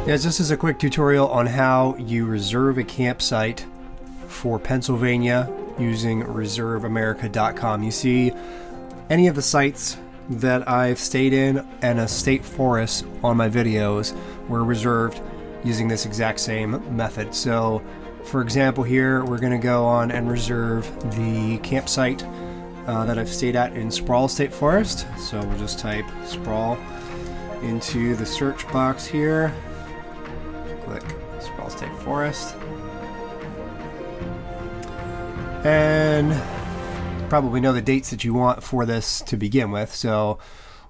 Yes, this is a quick tutorial on how you reserve a campsite for Pennsylvania using reserveamerica.com. You see any of the sites that I've stayed in and a state forest on my videos were reserved using this exact same method. So for example here, we're going to go on and reserve the campsite that I've stayed at in Sproul State Forest. So we'll just type Sproul into the search box here. Click Sproul State Forest. And you probably know the dates that you want for this to begin with. So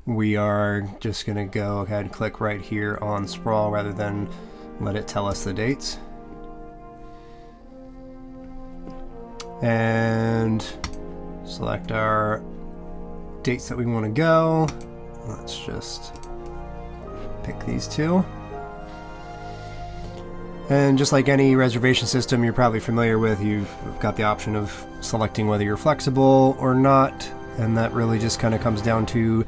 we are just going to go ahead and click right here on Sproul rather than let it tell us the dates. And select our dates that we want to go. Let's just pick these two. And just like any reservation system you're probably familiar with, you've got the option of selecting whether you're flexible or not. And that really just kind of comes down to,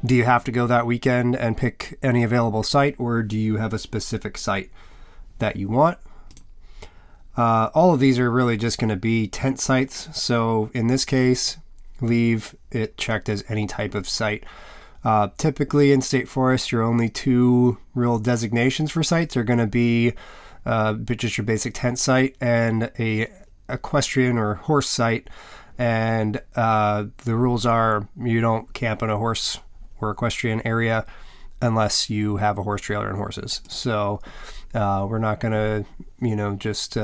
do you have to go that weekend and pick any available site, or do you have a specific site that you want? All of these are really just going to be tent sites. So in this case, leave it checked as any type of site. Typically in state forest, your only two real designations for sites are going to be just your basic tent site and a equestrian or horse site. And the rules are you don't camp in a horse or equestrian area unless you have a horse trailer and horses. So we're not going to, just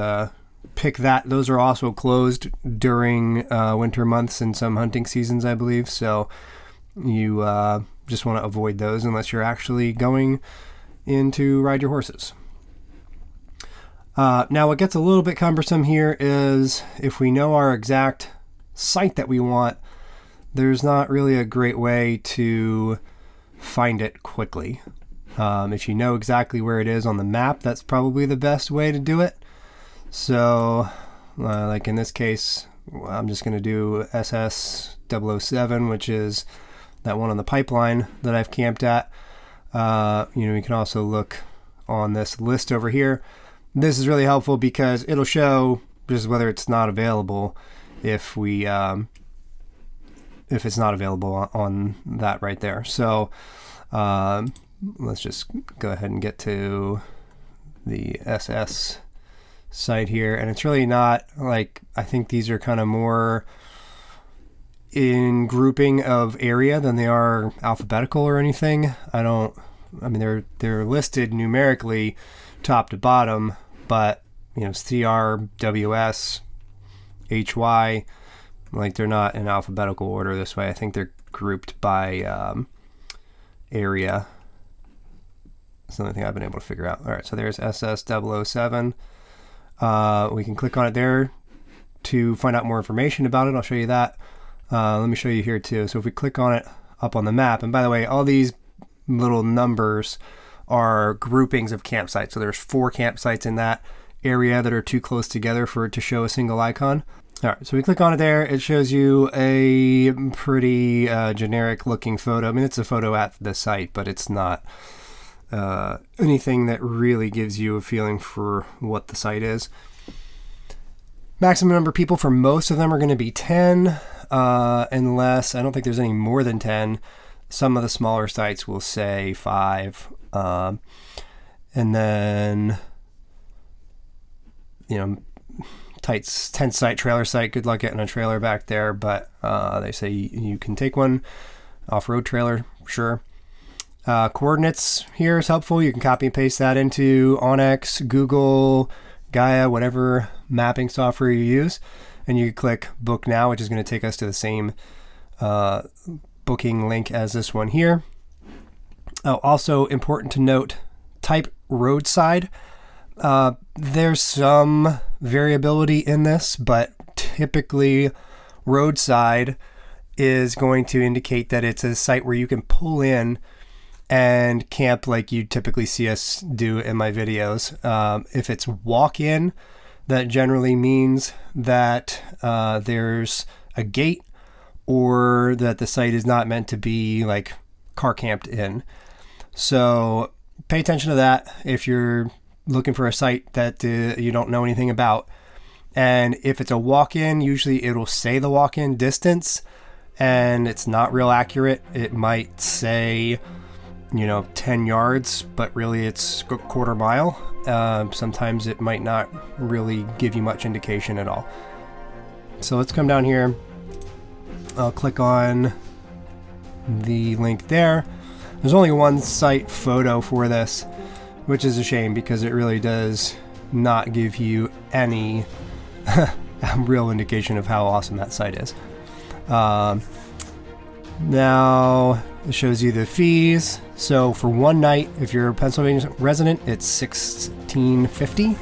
pick that. Those are also closed during winter months and some hunting seasons, I believe. So you just want to avoid those unless you're actually going in to ride your horses. Now what gets a little bit cumbersome here is if we know our exact site that we want, there's not really a great way to find it quickly. If you know exactly where it is on the map, that's probably the best way to do it. So like in this case, I'm just going to do SS007, which is that one on the pipeline that I've camped at. We can also look on this list over here. This is really helpful because it'll show just whether it's not available if it's not available on that right there. So let's just go ahead and get to the SS site here. And it's really not like, I think these are kind of more in grouping of area than they are alphabetical or anything. They're listed numerically top to bottom, but CR, WS, HY, like they're not in alphabetical order this way. I think they're grouped by area. That's the only thing I've been able to figure out. All right, so there's SS007. We can click on it there to find out more information about it. I'll show you that. Let me show you here too. So if we click on it up on the map, and by the way, all these little numbers are groupings of campsites. So there's 4 campsites in that area that are too close together for it to show a single icon. All right, so we click on it there. It shows you a pretty generic looking photo. I mean, it's a photo at the site, but it's not anything that really gives you a feeling for what the site is. Maximum number of people for most of them are going to be 10, unless, I don't think there's any more than 10. Some of the smaller sites will say 5. And then, tent site, trailer site, good luck getting a trailer back there, but they say you can take one. Off-road trailer, sure. Coordinates here is helpful. You can copy and paste that into Onyx, Google, Gaia, whatever mapping software you use, and you click book now, which is going to take us to the same booking link as this one here. Also important to note, type Roadside. There's some variability in this, but typically Roadside is going to indicate that it's a site where you can pull in and camp like you typically see us do in my videos. If it's walk-in, that generally means that there's a gate or that the site is not meant to be like car camped in. So pay attention to that if you're looking for a site that you don't know anything about. And if it's a walk-in, usually it'll say the walk-in distance, and it's not real accurate. It might say, 10 yards, but really it's a quarter mile. Sometimes it might not really give you much indication at all. So let's come down here. I'll click on the link there. There's only one site photo for this, which is a shame because it really does not give you any real indication of how awesome that site is. Now it shows you the fees. So for one night, if you're a Pennsylvania resident, it's $16.50.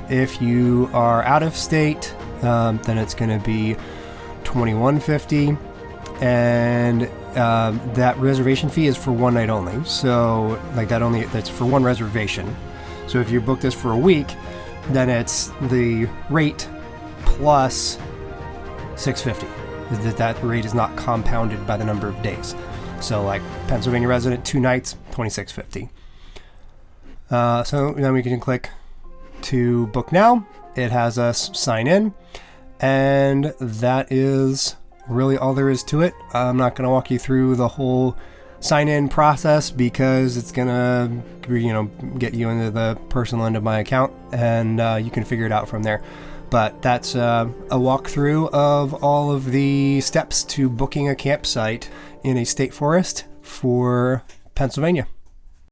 If you are out of state, then it's going to be $21.50, and that reservation fee is for one night only. So that's for one reservation. So if you book this for a week, then it's the rate plus $6.50. That rate is not compounded by the number of days. So like Pennsylvania resident, 2 nights, $26.50. So then we can click to book now. It has us sign in, and that is really all there is to it. I'm not going to walk you through the whole sign in process because it's going to get you into the personal end of my account, and you can figure it out from there. But that's a walkthrough of all of the steps to booking a campsite in a state forest for Pennsylvania.